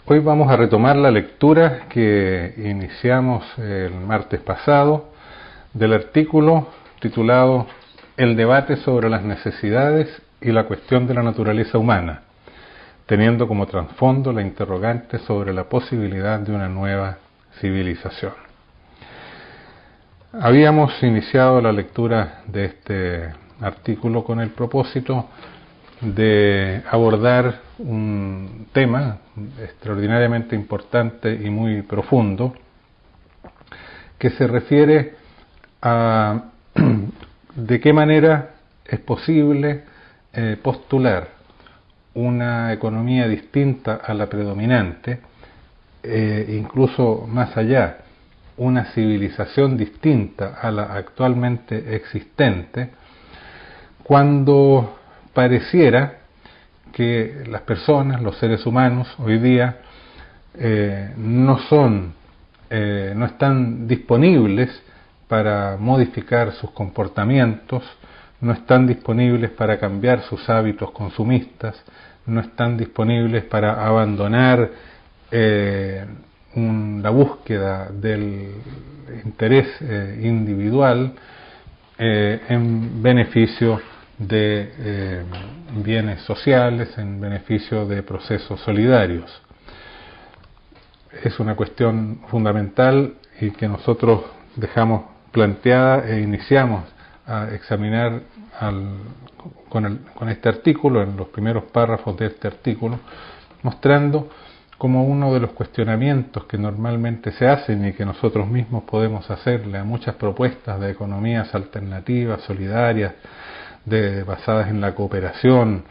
Hoy vamos a retomar la lectura que iniciamos el martes pasado del artículo titulado El debate sobre las necesidades y la cuestión de la naturaleza humana, teniendo como trasfondo la interrogante sobre la posibilidad de una nueva civilización. Habíamos iniciado la lectura de este artículo con el propósito de abordar un tema extraordinariamente importante y muy profundo que se refiere a de qué manera es posible postular una economía distinta a la predominante, incluso más allá, una civilización distinta a la actualmente existente, cuando pareciera que las personas, los seres humanos, hoy día no están disponibles para modificar sus comportamientos, no están disponibles para cambiar sus hábitos consumistas, no están disponibles para abandonar la búsqueda del interés individual en beneficio de bienes sociales, en beneficio de procesos solidarios. Es una cuestión fundamental y que nosotros dejamos planteada e iniciamos a examinar con este artículo, en los primeros párrafos de este artículo, mostrando como uno de los cuestionamientos que normalmente se hacen y que nosotros mismos podemos hacerle a muchas propuestas de economías alternativas, solidarias, basadas en la cooperación,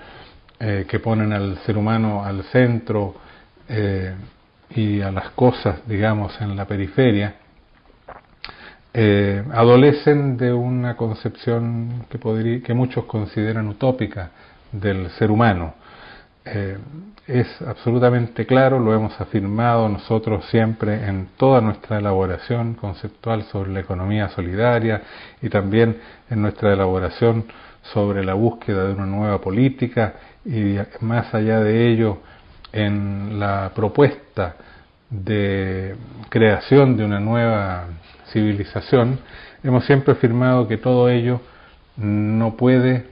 que ponen al ser humano al centro y a las cosas, digamos, en la periferia, adolecen de una concepción que muchos consideran utópica del ser humano. Es absolutamente claro, lo hemos afirmado nosotros siempre en toda nuestra elaboración conceptual sobre la economía solidaria y también en nuestra elaboración sobre la búsqueda de una nueva política y más allá de ello en la propuesta de creación de una nueva civilización, hemos siempre afirmado que todo ello no puede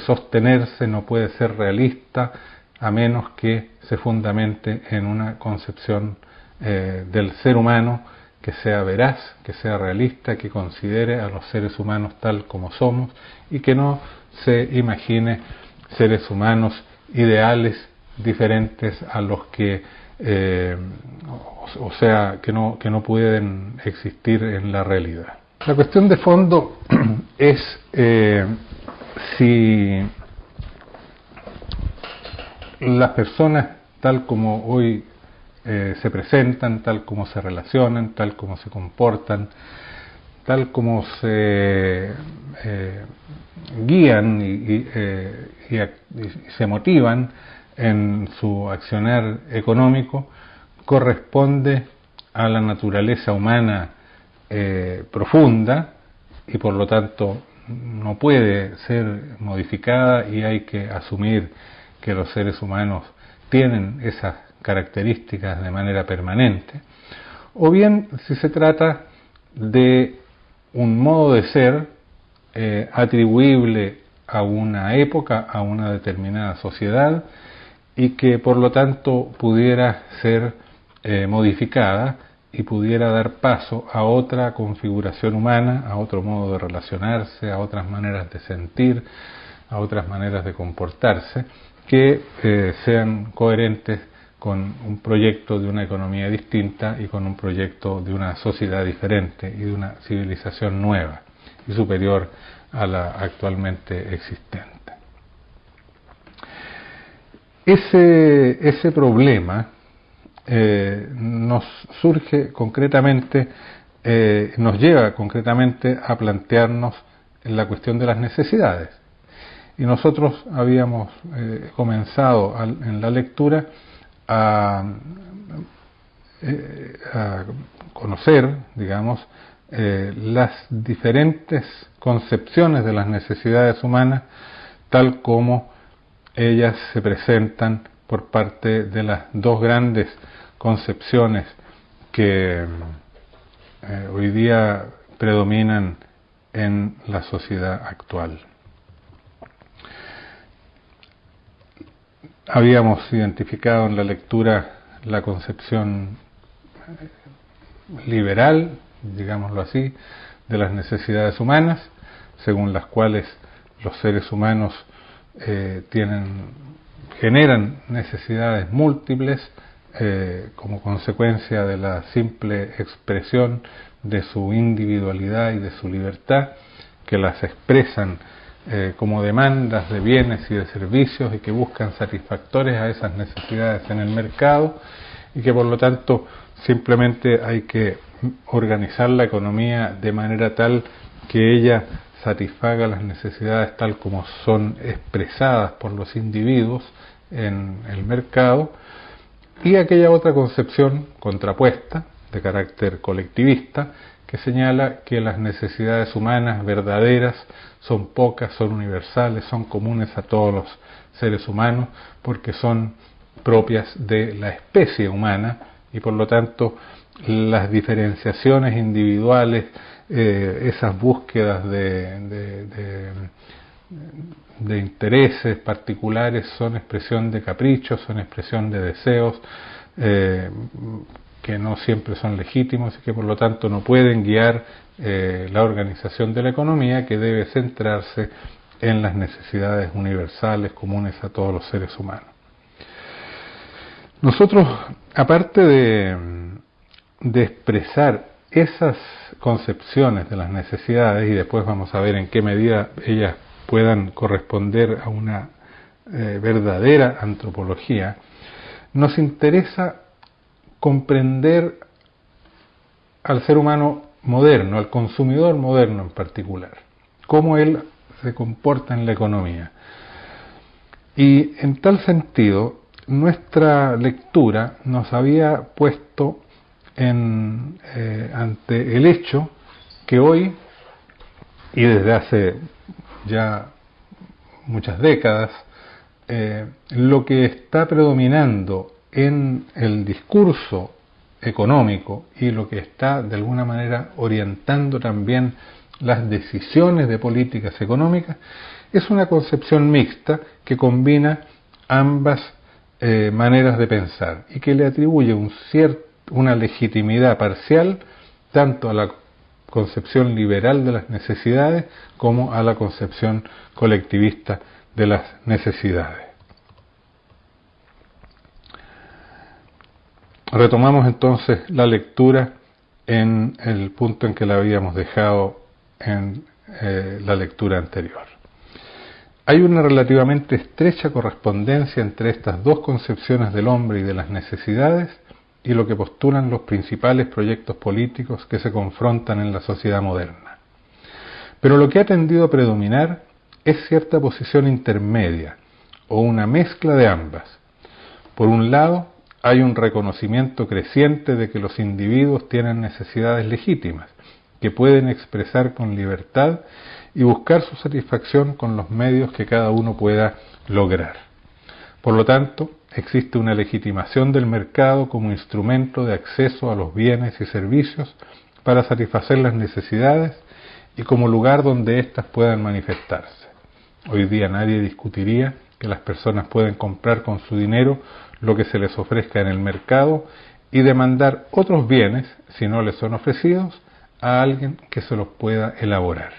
sostenerse, no puede ser realista a menos que se fundamente en una concepción del ser humano que sea veraz, que sea realista, que considere a los seres humanos tal como somos y que no se imagine seres humanos ideales diferentes a los que, que no pueden existir en la realidad. La cuestión de fondo es si las personas tal como hoy se presentan, tal como se relacionan, tal como se comportan, tal como se guían y se motivan en su accionar económico, corresponde a la naturaleza humana profunda y por lo tanto no puede ser modificada y hay que asumir que los seres humanos tienen esas características de manera permanente, o bien si se trata de un modo de ser atribuible a una época, a una determinada sociedad y que por lo tanto pudiera ser modificada y pudiera dar paso a otra configuración humana, a otro modo de relacionarse, a otras maneras de sentir, a otras maneras de comportarse que sean coherentes con un proyecto de una economía distinta y con un proyecto de una sociedad diferente y de una civilización nueva y superior a la actualmente existente. Ese problema nos surge concretamente, nos lleva concretamente a plantearnos la cuestión de las necesidades. Y nosotros habíamos comenzado en la lectura a conocer, digamos, las diferentes concepciones de las necesidades humanas tal como ellas se presentan por parte de las dos grandes concepciones que hoy día predominan en la sociedad actual. Habíamos identificado en la lectura la concepción liberal, digámoslo así, de las necesidades humanas, según las cuales los seres humanos generan necesidades múltiples como consecuencia de la simple expresión de su individualidad y de su libertad, que las expresan como demandas de bienes y de servicios y que buscan satisfactores a esas necesidades en el mercado, y que por lo tanto simplemente hay que organizar la economía de manera tal que ella satisfaga las necesidades tal como son expresadas por los individuos en el mercado, y aquella otra concepción contrapuesta de carácter colectivista que señala que las necesidades humanas verdaderas son pocas, son universales, son comunes a todos los seres humanos porque son propias de la especie humana, y por lo tanto las diferenciaciones individuales, esas búsquedas de intereses particulares son expresión de caprichos, son expresión de deseos que no siempre son legítimos y que por lo tanto no pueden guiar la organización de la economía, que debe centrarse en las necesidades universales comunes a todos los seres humanos. Nosotros, aparte de expresar esas concepciones de las necesidades, y después vamos a ver en qué medida ellas puedan corresponder a una verdadera antropología, nos interesa comprender al ser humano moderno, al consumidor moderno en particular, cómo él se comporta en la economía. Y en tal sentido, nuestra lectura nos había puesto ante el hecho que hoy, y desde hace ya muchas décadas, lo que está predominando en el discurso económico y lo que está de alguna manera orientando también las decisiones de políticas económicas es una concepción mixta que combina ambas maneras de pensar y que le atribuye una legitimidad parcial tanto a la concepción liberal de las necesidades como a la concepción colectivista de las necesidades. Retomamos entonces la lectura en el punto en que la habíamos dejado en la lectura anterior. Hay una relativamente estrecha correspondencia entre estas dos concepciones del hombre y de las necesidades y lo que postulan los principales proyectos políticos que se confrontan en la sociedad moderna. Pero lo que ha tendido a predominar es cierta posición intermedia o una mezcla de ambas. Por un lado, hay un reconocimiento creciente de que los individuos tienen necesidades legítimas, que pueden expresar con libertad y buscar su satisfacción con los medios que cada uno pueda lograr. Por lo tanto, existe una legitimación del mercado como instrumento de acceso a los bienes y servicios para satisfacer las necesidades y como lugar donde éstas puedan manifestarse. Hoy día nadie discutiría que las personas pueden comprar con su dinero lo que se les ofrezca en el mercado y demandar otros bienes, si no les son ofrecidos, a alguien que se los pueda elaborar.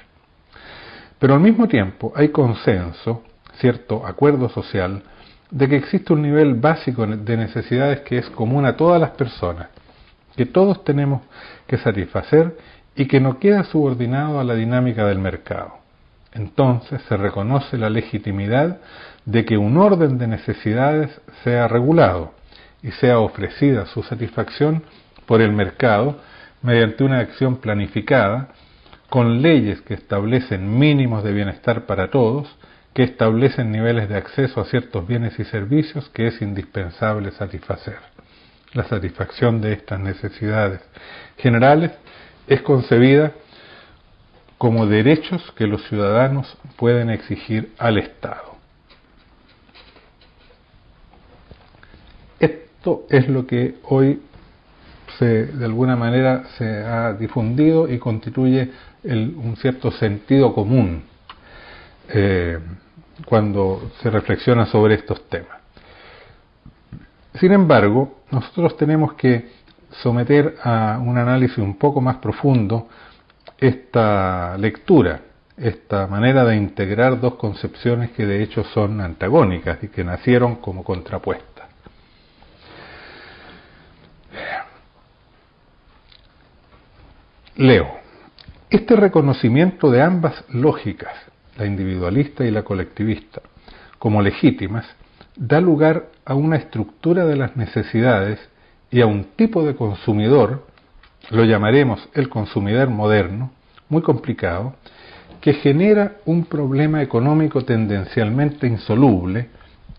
Pero al mismo tiempo hay consenso, cierto acuerdo social, de que existe un nivel básico de necesidades que es común a todas las personas, que todos tenemos que satisfacer y que no queda subordinado a la dinámica del mercado. Entonces se reconoce la legitimidad de que un orden de necesidades sea regulado y sea ofrecida su satisfacción por el mercado mediante una acción planificada, con leyes que establecen mínimos de bienestar para todos, que establecen niveles de acceso a ciertos bienes y servicios que es indispensable satisfacer. La satisfacción de estas necesidades generales es concebida como derechos que los ciudadanos pueden exigir al Estado. Esto es lo que hoy de alguna manera se ha difundido y constituye un cierto sentido común cuando se reflexiona sobre estos temas. Sin embargo, nosotros tenemos que someter a un análisis un poco más profundo esta lectura, esta manera de integrar dos concepciones que de hecho son antagónicas y que nacieron como contrapuestas. Leo. Este reconocimiento de ambas lógicas, la individualista y la colectivista, como legítimas, da lugar a una estructura de las necesidades y a un tipo de consumidor, lo llamaremos el consumidor moderno, muy complicado, que genera un problema económico tendencialmente insoluble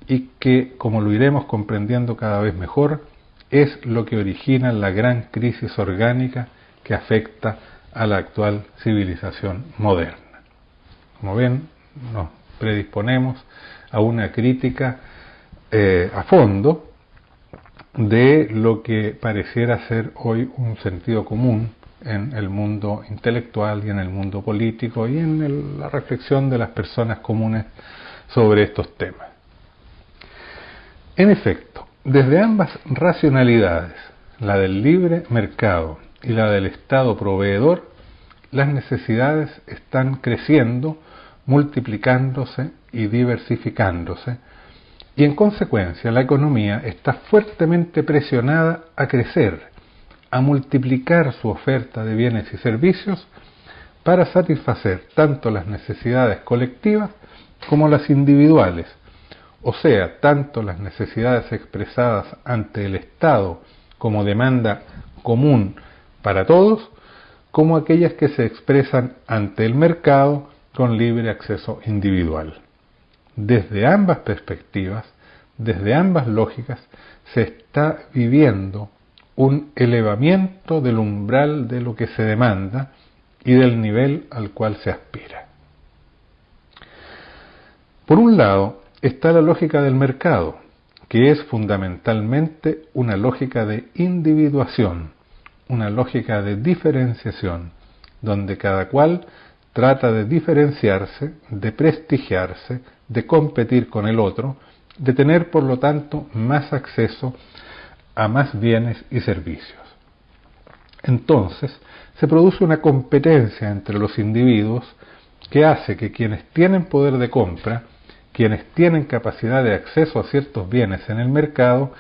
y que, como lo iremos comprendiendo cada vez mejor, es lo que origina la gran crisis orgánica que afecta a la actual civilización moderna. Como ven, nos predisponemos a una crítica a fondo de lo que pareciera ser hoy un sentido común en el mundo intelectual y en el mundo político y en la reflexión de las personas comunes sobre estos temas. En efecto, desde ambas racionalidades, la del libre mercado y la del Estado proveedor, las necesidades están creciendo, multiplicándose y diversificándose, y en consecuencia la economía está fuertemente presionada a crecer, a multiplicar su oferta de bienes y servicios para satisfacer tanto las necesidades colectivas como las individuales, o sea, tanto las necesidades expresadas ante el Estado como demanda común para todos, como aquellas que se expresan ante el mercado con libre acceso individual. Desde ambas perspectivas, desde ambas lógicas, se está viviendo un elevamiento del umbral de lo que se demanda y del nivel al cual se aspira. Por un lado, está la lógica del mercado, que es fundamentalmente una lógica de individuación, una lógica de diferenciación, donde cada cual trata de diferenciarse, de prestigiarse, de competir con el otro, de tener por lo tanto más acceso a más bienes y servicios. Entonces, se produce una competencia entre los individuos que hace que quienes tienen poder de compra, quienes tienen capacidad de acceso a ciertos bienes en el mercado,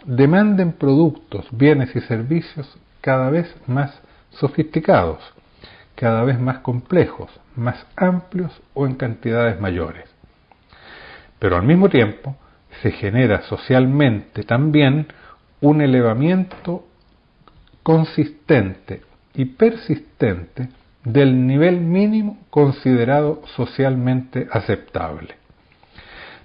demanden productos, bienes y servicios cada vez más sofisticados, cada vez más complejos, más amplios o en cantidades mayores. Pero al mismo tiempo se genera socialmente también un elevamiento consistente y persistente del nivel mínimo considerado socialmente aceptable.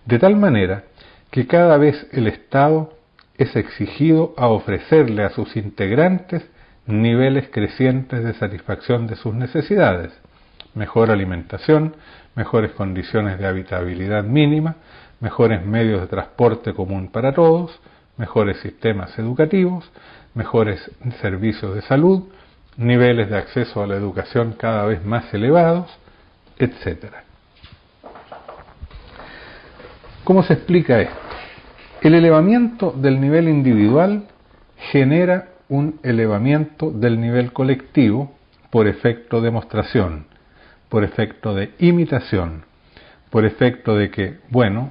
De tal manera que cada vez el Estado es exigido a ofrecerle a sus integrantes niveles crecientes de satisfacción de sus necesidades, mejor alimentación, mejores condiciones de habitabilidad mínima, mejores medios de transporte común para todos, mejores sistemas educativos, mejores servicios de salud, niveles de acceso a la educación cada vez más elevados, etc. ¿Cómo se explica esto? El elevamiento del nivel individual genera un elevamiento del nivel colectivo por efecto de demostración, por efecto de imitación, por efecto de que, bueno,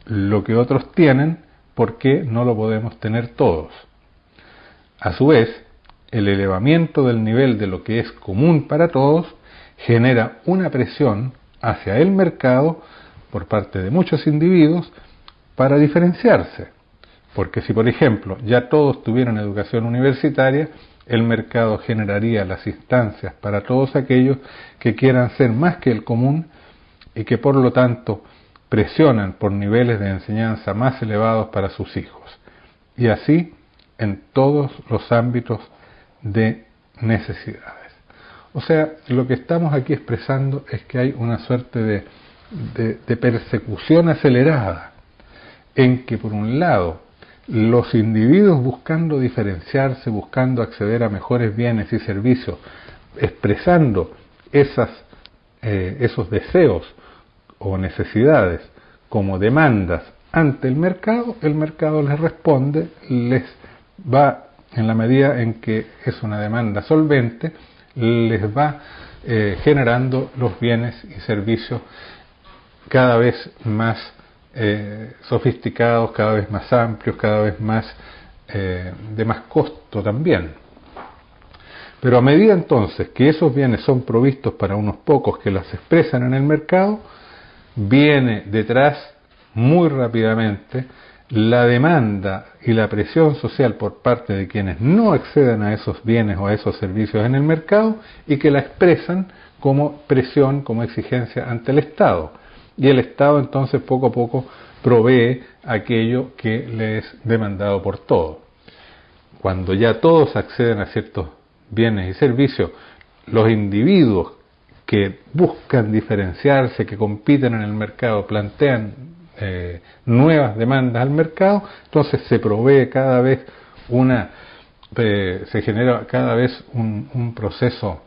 lo que otros tienen, ¿por qué no lo podemos tener todos? A su vez, el elevamiento del nivel de lo que es común para todos genera una presión hacia el mercado por parte de muchos individuos para diferenciarse. Porque si, por ejemplo, ya todos tuvieran educación universitaria, el mercado generaría las instancias para todos aquellos que quieran ser más que el común y que por lo tanto presionan por niveles de enseñanza más elevados para sus hijos. Y así en todos los ámbitos de necesidades. O sea, lo que estamos aquí expresando es que hay una suerte de persecución acelerada en que por un lado los individuos buscando diferenciarse, buscando acceder a mejores bienes y servicios, expresando esos deseos o necesidades como demandas ante el mercado les responde, les va, en la medida en que es una demanda solvente, les va generando los bienes y servicios cada vez más sofisticados, cada vez más amplios, cada vez más de más costo también. Pero a medida entonces que esos bienes son provistos para unos pocos que los expresan en el mercado, viene detrás muy rápidamente la demanda y la presión social por parte de quienes no acceden a esos bienes o a esos servicios en el mercado y que la expresan como presión, como exigencia ante el Estado. Y el Estado entonces poco a poco provee aquello que le es demandado por todos. Cuando ya todos acceden a ciertos bienes y servicios, los individuos que buscan diferenciarse, que compiten en el mercado, plantean nuevas demandas al mercado, entonces se provee cada vez se genera cada vez un proceso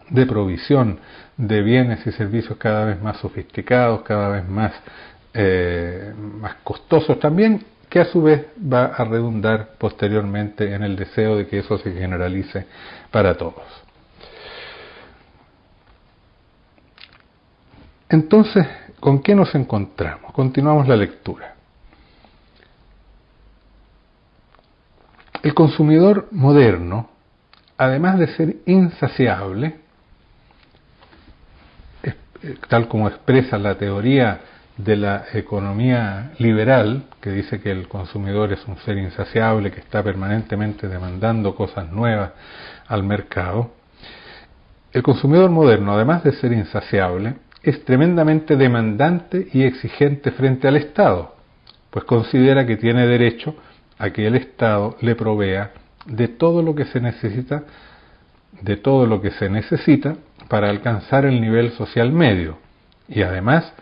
de provisión de bienes y servicios cada vez más sofisticados, cada vez más costosos también, que a su vez va a redundar posteriormente en el deseo de que eso se generalice para todos. Entonces, ¿con qué nos encontramos? Continuamos la lectura. El consumidor moderno, además de ser insaciable, tal como expresa la teoría de la economía liberal, que dice que el consumidor es un ser insaciable que está permanentemente demandando cosas nuevas al mercado, el consumidor moderno, además de ser insaciable, es tremendamente demandante y exigente frente al Estado, pues considera que tiene derecho a que el Estado le provea de todo lo que se necesita, para alcanzar el nivel social medio, y además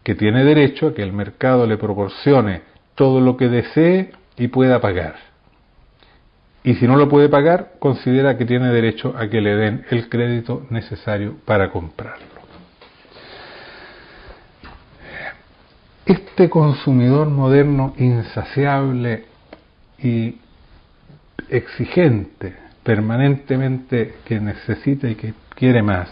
que tiene derecho a que el mercado le proporcione todo lo que desee y pueda pagar. Y si no lo puede pagar, considera que tiene derecho a que le den el crédito necesario para comprarlo. Este consumidor moderno insaciable y exigente, permanentemente que necesita y que quiere más,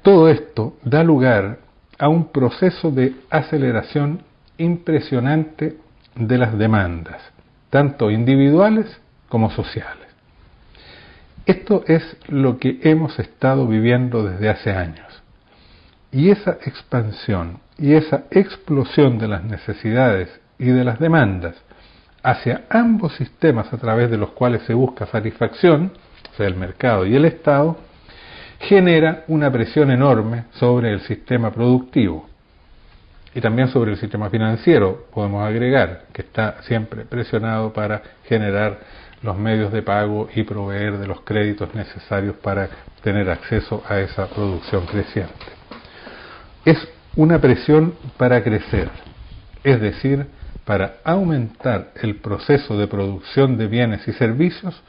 todo esto da lugar a un proceso de aceleración impresionante de las demandas, tanto individuales como sociales. Esto es lo que hemos estado viviendo desde hace años. Y esa expansión y esa explosión de las necesidades y de las demandas hacia ambos sistemas a través de los cuales se busca satisfacción, o sea, el mercado y el Estado, genera una presión enorme sobre el sistema productivo y también sobre el sistema financiero, podemos agregar, que está siempre presionado para generar los medios de pago y proveer de los créditos necesarios para tener acceso a esa producción creciente. Es una presión para crecer, es decir, para aumentar el proceso de producción de bienes y servicios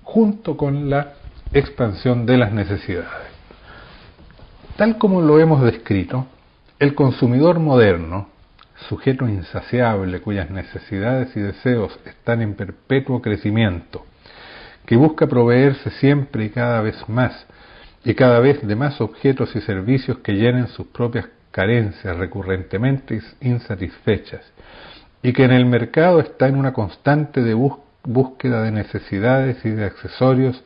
junto con la expansión de las necesidades. Tal como lo hemos descrito, el consumidor moderno, sujeto insaciable cuyas necesidades y deseos están en perpetuo crecimiento, que busca proveerse siempre y cada vez más y cada vez de más objetos y servicios que llenen sus propias carencias recurrentemente insatisfechas, y que en el mercado está en una constante de búsqueda de necesidades y de accesorios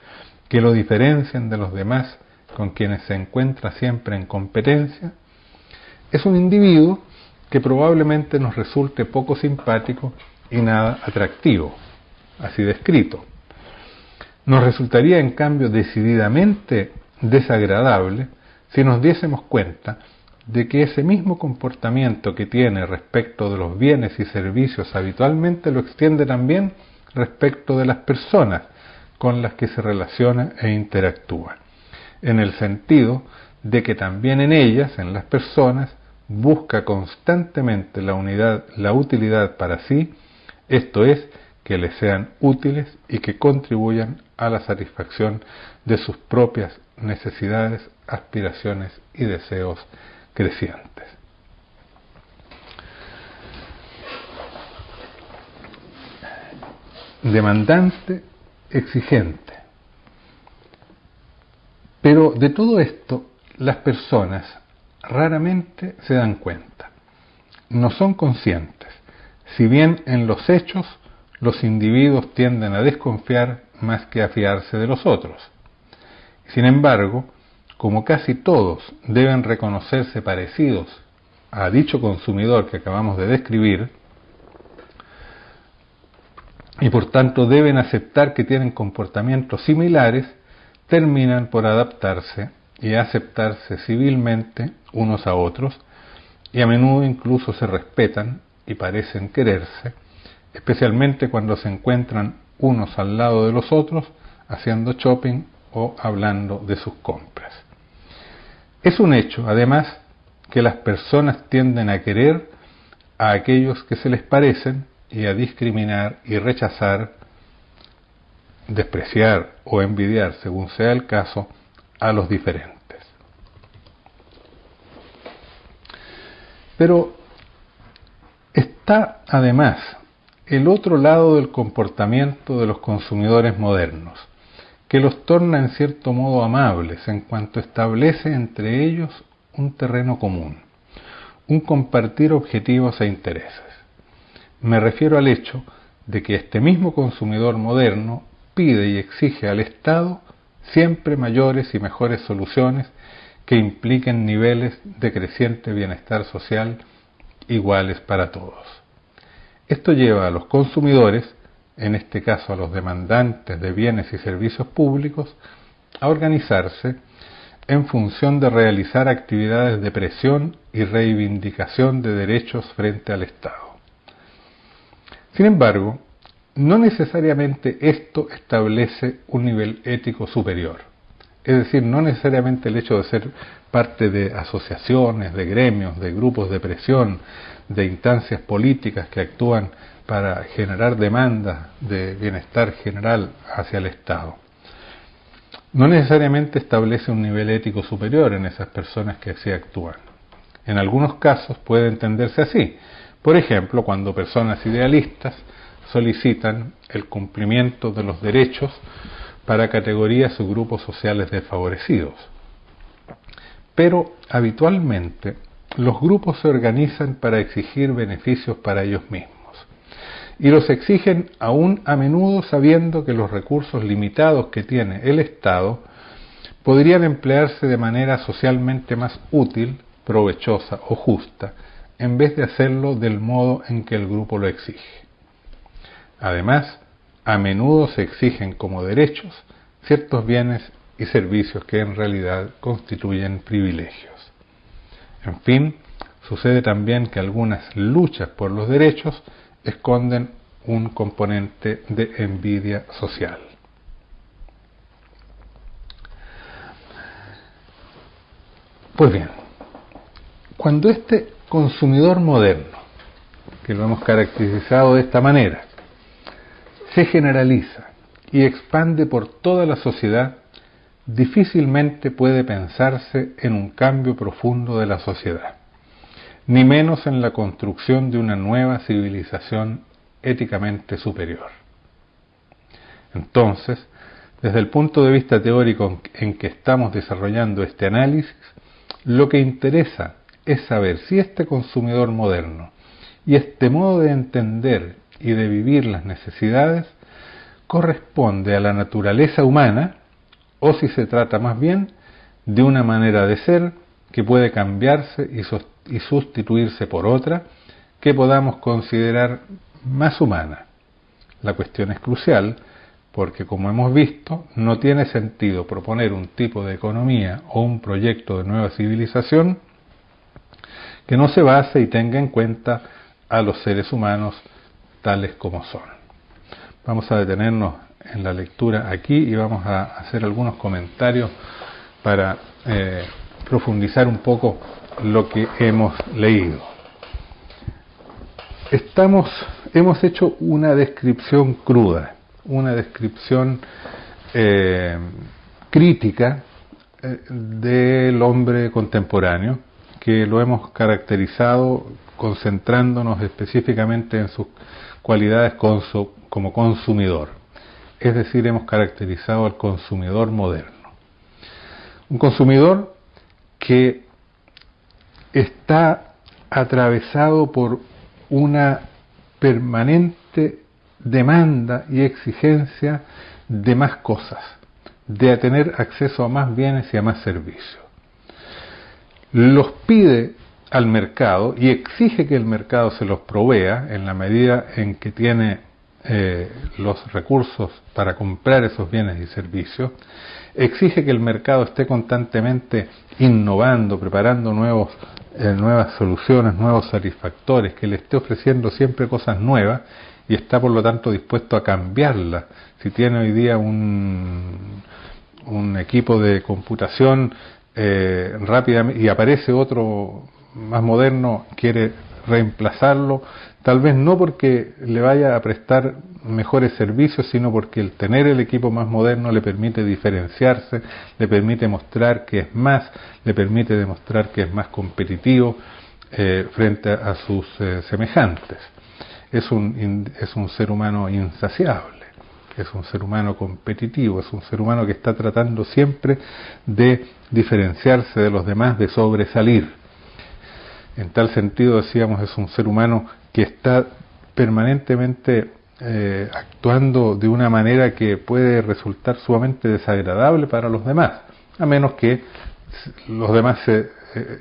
que lo diferencian de los demás con quienes se encuentra siempre en competencia, es un individuo que probablemente nos resulte poco simpático y nada atractivo, así descrito. Nos resultaría en cambio decididamente desagradable si nos diésemos cuenta de que ese mismo comportamiento que tiene respecto de los bienes y servicios habitualmente lo extiende también respecto de las personas con las que se relaciona e interactúa, en el sentido de que también en ellas, en las personas, busca constantemente la utilidad para sí, esto es, que le sean útiles y que contribuyan a la satisfacción de sus propias necesidades, aspiraciones y deseos crecientes. Demandante, exigente. Pero de todo esto, las personas raramente se dan cuenta. No son conscientes, si bien en los hechos los individuos tienden a desconfiar más que a fiarse de los otros. Sin embargo, como casi todos deben reconocerse parecidos a dicho consumidor que acabamos de describir, y por tanto deben aceptar que tienen comportamientos similares, terminan por adaptarse y aceptarse civilmente unos a otros, y a menudo incluso se respetan y parecen quererse, especialmente cuando se encuentran unos al lado de los otros haciendo shopping o hablando de sus compras. Es un hecho, además, que las personas tienden a querer a aquellos que se les parecen y a discriminar y rechazar, despreciar o envidiar, según sea el caso, a los diferentes. Pero está, además, el otro lado del comportamiento de los consumidores modernos, que los torna en cierto modo amables en cuanto establece entre ellos un terreno común, un compartir objetivos e intereses. Me refiero al hecho de que este mismo consumidor moderno pide y exige al Estado siempre mayores y mejores soluciones que impliquen niveles de creciente bienestar social iguales para todos. Esto lleva a los consumidores, en este caso a los demandantes de bienes y servicios públicos, a organizarse en función de realizar actividades de presión y reivindicación de derechos frente al Estado. Sin embargo, no necesariamente esto establece un nivel ético superior. Es decir, no necesariamente el hecho de ser parte de asociaciones, de gremios, de grupos de presión, de instancias políticas que actúan para generar demandas de bienestar general hacia el Estado. No necesariamente establece un nivel ético superior en esas personas que así actúan. En algunos casos puede entenderse así. Por ejemplo, cuando personas idealistas solicitan el cumplimiento de los derechos para categorías o grupos sociales desfavorecidos. Pero habitualmente los grupos se organizan para exigir beneficios para ellos mismos, y los exigen aún a menudo sabiendo que los recursos limitados que tiene el Estado podrían emplearse de manera socialmente más útil, provechosa o justa, en vez de hacerlo del modo en que el grupo lo exige. Además, a menudo se exigen como derechos ciertos bienes y servicios que en realidad constituyen privilegios. En fin, sucede también que algunas luchas por los derechos esconden un componente de envidia social. Pues bien, cuando este consumidor moderno, que lo hemos caracterizado de esta manera, se generaliza y expande por toda la sociedad, difícilmente puede pensarse en un cambio profundo de la sociedad, ni menos en la construcción de una nueva civilización éticamente superior. Entonces, desde el punto de vista teórico en que estamos desarrollando este análisis, lo que interesa es saber si este consumidor moderno y este modo de entender y de vivir las necesidades corresponde a la naturaleza humana o si se trata más bien de una manera de ser que puede cambiarse y sustituirse por otra que podamos considerar más humana. La cuestión es crucial porque, como hemos visto, no tiene sentido proponer un tipo de economía o un proyecto de nueva civilización que no se base y tenga en cuenta a los seres humanos tales como son. Vamos a detenernos en la lectura aquí y vamos a hacer algunos comentarios para profundizar un poco lo que hemos leído. Hemos hecho una descripción cruda, una descripción crítica del hombre contemporáneo, que lo hemos caracterizado concentrándonos específicamente en sus cualidades como consumidor. Es decir, hemos caracterizado al consumidor moderno. Un consumidor que está atravesado por una permanente demanda y exigencia de más cosas, de tener acceso a más bienes y a más servicios. Los pide al mercado y exige que el mercado se los provea en la medida en que tiene los recursos para comprar esos bienes y servicios. Exige que el mercado esté constantemente innovando, preparando nuevas soluciones, nuevos satisfactores, que le esté ofreciendo siempre cosas nuevas y está por lo tanto dispuesto a cambiarlas. Si tiene hoy día un equipo de computación rápidamente y aparece otro más moderno, quiere reemplazarlo, tal vez no porque le vaya a prestar mejores servicios, sino porque el tener el equipo más moderno le permite diferenciarse, le permite mostrar que es más, le permite demostrar que es más competitivo frente a sus semejantes. Es un ser humano insaciable, es un ser humano competitivo, es un ser humano que está tratando siempre de diferenciarse de los demás, de sobresalir. En tal sentido, decíamos, es un ser humano que está permanentemente actuando de una manera que puede resultar sumamente desagradable para los demás, a menos que los demás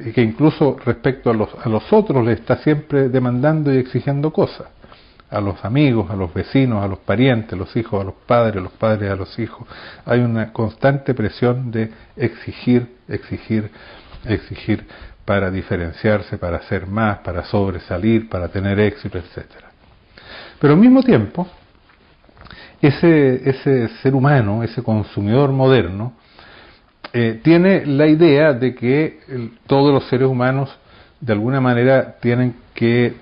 y que incluso respecto a los otros le está siempre demandando y exigiendo cosas, a los amigos, a los vecinos, a los parientes, los hijos a los padres a los hijos. Hay una constante presión de exigir para diferenciarse, para hacer más, para sobresalir, para tener éxito, etcétera. Pero al mismo tiempo, ese ser humano, ese consumidor moderno, tiene la idea de que todos los seres humanos de alguna manera tienen que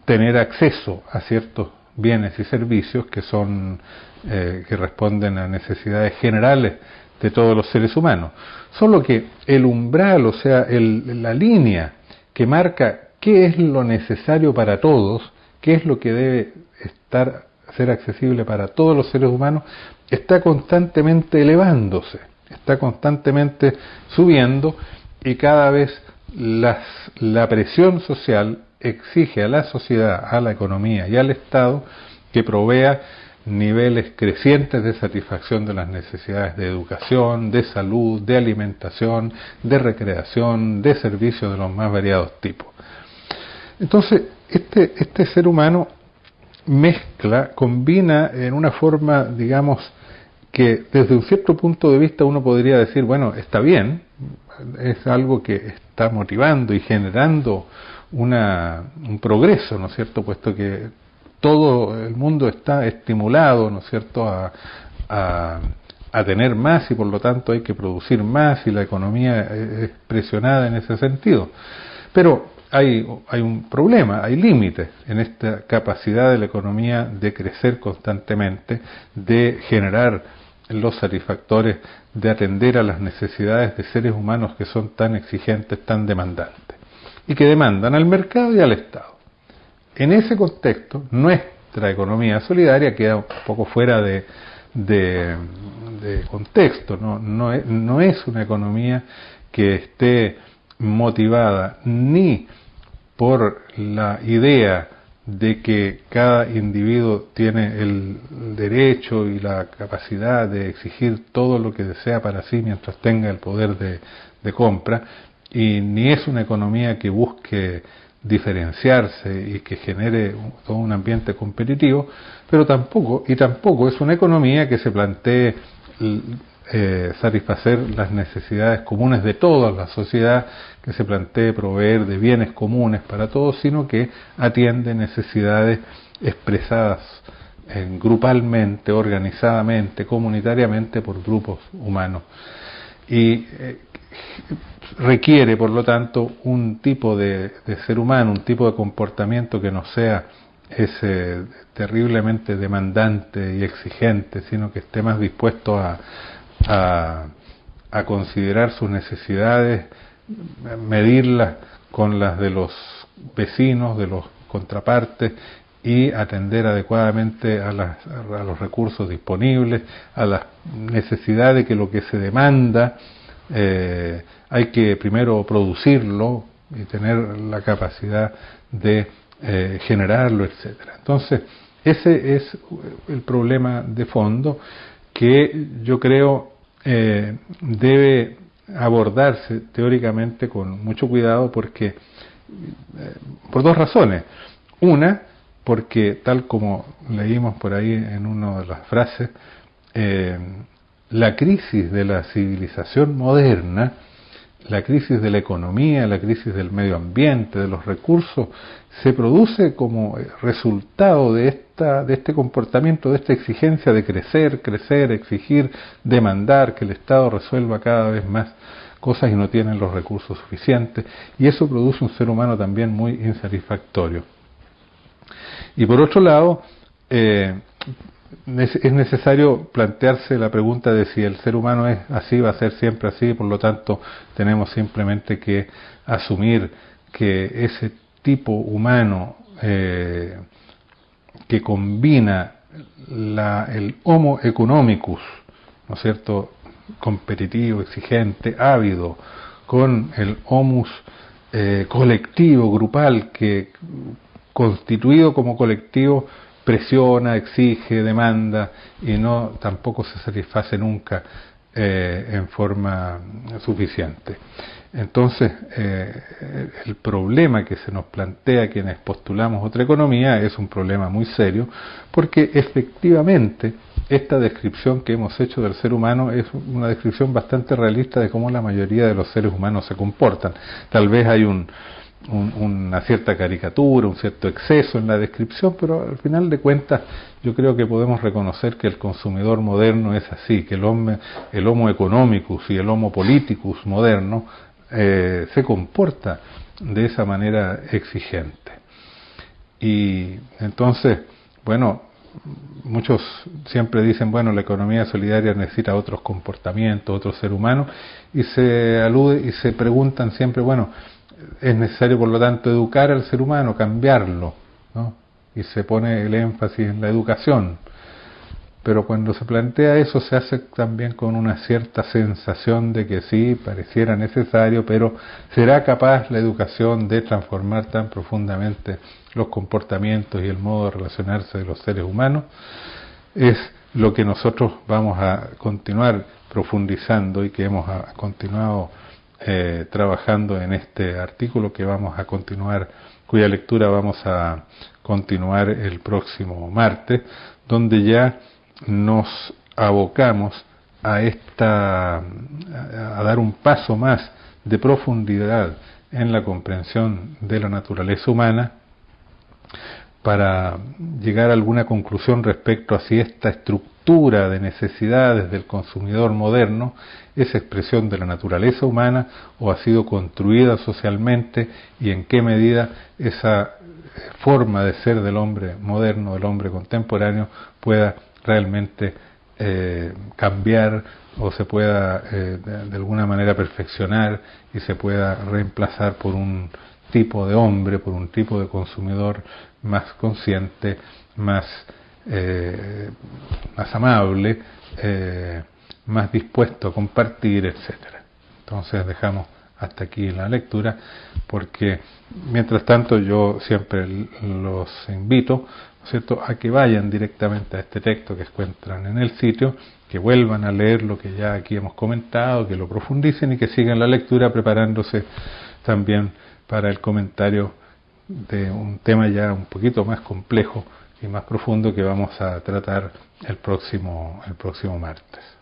tener acceso a ciertos bienes y servicios que responden a necesidades generales de todos los seres humanos. Solo que el umbral, o sea, la línea que marca qué es lo necesario para todos, qué es lo que debe ser accesible para todos los seres humanos, está constantemente elevándose, está constantemente subiendo, y cada vez la presión social exige a la sociedad, a la economía y al Estado que provea niveles crecientes de satisfacción de las necesidades de educación, de salud, de alimentación, de recreación, de servicios de los más variados tipos. Entonces, este ser humano combina en una forma, digamos, que desde un cierto punto de vista uno podría decir, bueno, está bien, es algo que está motivando y generando un progreso, ¿no es cierto?, puesto que todo el mundo está estimulado, ¿no es cierto?, a tener más, y por lo tanto hay que producir más, y la economía es presionada en ese sentido. Pero hay un problema, hay límites en esta capacidad de la economía de crecer constantemente, de generar los satisfactores, de atender a las necesidades de seres humanos que son tan exigentes, tan demandantes, y que demandan al mercado y al Estado. En ese contexto, nuestra economía solidaria queda un poco fuera de contexto, no es una economía que esté motivada ni por la idea de que cada individuo tiene el derecho y la capacidad de exigir todo lo que desea para sí mientras tenga el poder de compra, y ni es una economía que busque diferenciarse y que genere todo un ambiente competitivo, pero tampoco es una economía que se plantee satisfacer las necesidades comunes de toda la sociedad, que se plantee proveer de bienes comunes para todos, sino que atiende necesidades expresadas grupalmente, organizadamente, comunitariamente por grupos humanos. Y requiere, por lo tanto, un tipo de ser humano, un tipo de comportamiento que no sea ese terriblemente demandante y exigente, sino que esté más dispuesto a considerar sus necesidades, medirlas con las de los vecinos, de los contrapartes, y atender adecuadamente a los recursos disponibles, a las necesidades, que lo que se demanda hay que primero producirlo y tener la capacidad de generarlo, etcétera. Entonces, ese es el problema de fondo que yo creo debe abordarse teóricamente con mucho cuidado, porque por dos razones. Una, porque tal como leímos por ahí en una de las frases, la crisis de la civilización moderna, la crisis de la economía, la crisis del medio ambiente, de los recursos, se produce como resultado de este comportamiento, de esta exigencia de crecer, exigir, demandar que el Estado resuelva cada vez más cosas y no tienen los recursos suficientes, y eso produce un ser humano también muy insatisfactorio. Y por otro lado, es necesario plantearse la pregunta de si el ser humano es así, va a ser siempre así, por lo tanto tenemos simplemente que asumir que ese tipo humano que combina el homo economicus, ¿no es cierto?, competitivo, exigente, ávido, con el homus colectivo, grupal, que constituido como colectivo presiona, exige, demanda y no tampoco se satisface nunca en forma suficiente. Entonces, el problema que se nos plantea quienes postulamos otra economía es un problema muy serio, porque efectivamente esta descripción que hemos hecho del ser humano es una descripción bastante realista de cómo la mayoría de los seres humanos se comportan. Tal vez hay una cierta caricatura, un cierto exceso en la descripción, pero al final de cuentas yo creo que podemos reconocer que el consumidor moderno es así, que el homo economicus y el homo politicus moderno se comporta de esa manera exigente. Y entonces, bueno, muchos siempre dicen, bueno, la economía solidaria necesita otros comportamientos, otro ser humano, y se alude y se preguntan siempre, bueno, es necesario por lo tanto educar al ser humano, cambiarlo, ¿no? Y se pone el énfasis en la educación. Pero cuando se plantea eso se hace también con una cierta sensación de que sí, pareciera necesario, pero ¿será capaz la educación de transformar tan profundamente los comportamientos y el modo de relacionarse de los seres humanos? Es lo que nosotros vamos a continuar profundizando y que hemos continuado trabajando en este artículo que vamos a continuar, cuya lectura vamos a continuar el próximo martes, donde ya nos abocamos a dar un paso más de profundidad en la comprensión de la naturaleza humana, para llegar a alguna conclusión respecto a si esta estructura de necesidades del consumidor moderno es expresión de la naturaleza humana o ha sido construida socialmente, y en qué medida esa forma de ser del hombre moderno, del hombre contemporáneo, pueda realmente cambiar o se pueda de alguna manera perfeccionar y se pueda reemplazar por un tipo de hombre, por un tipo de consumidor más consciente, más amable, más dispuesto a compartir, etcétera. Entonces dejamos hasta aquí la lectura, porque mientras tanto yo siempre los invito, ¿no es cierto?, a que vayan directamente a este texto que encuentran en el sitio, que vuelvan a leer lo que ya aquí hemos comentado, que lo profundicen y que sigan la lectura preparándose también para el comentario de un tema ya un poquito más complejo y más profundo que vamos a tratar el próximo martes.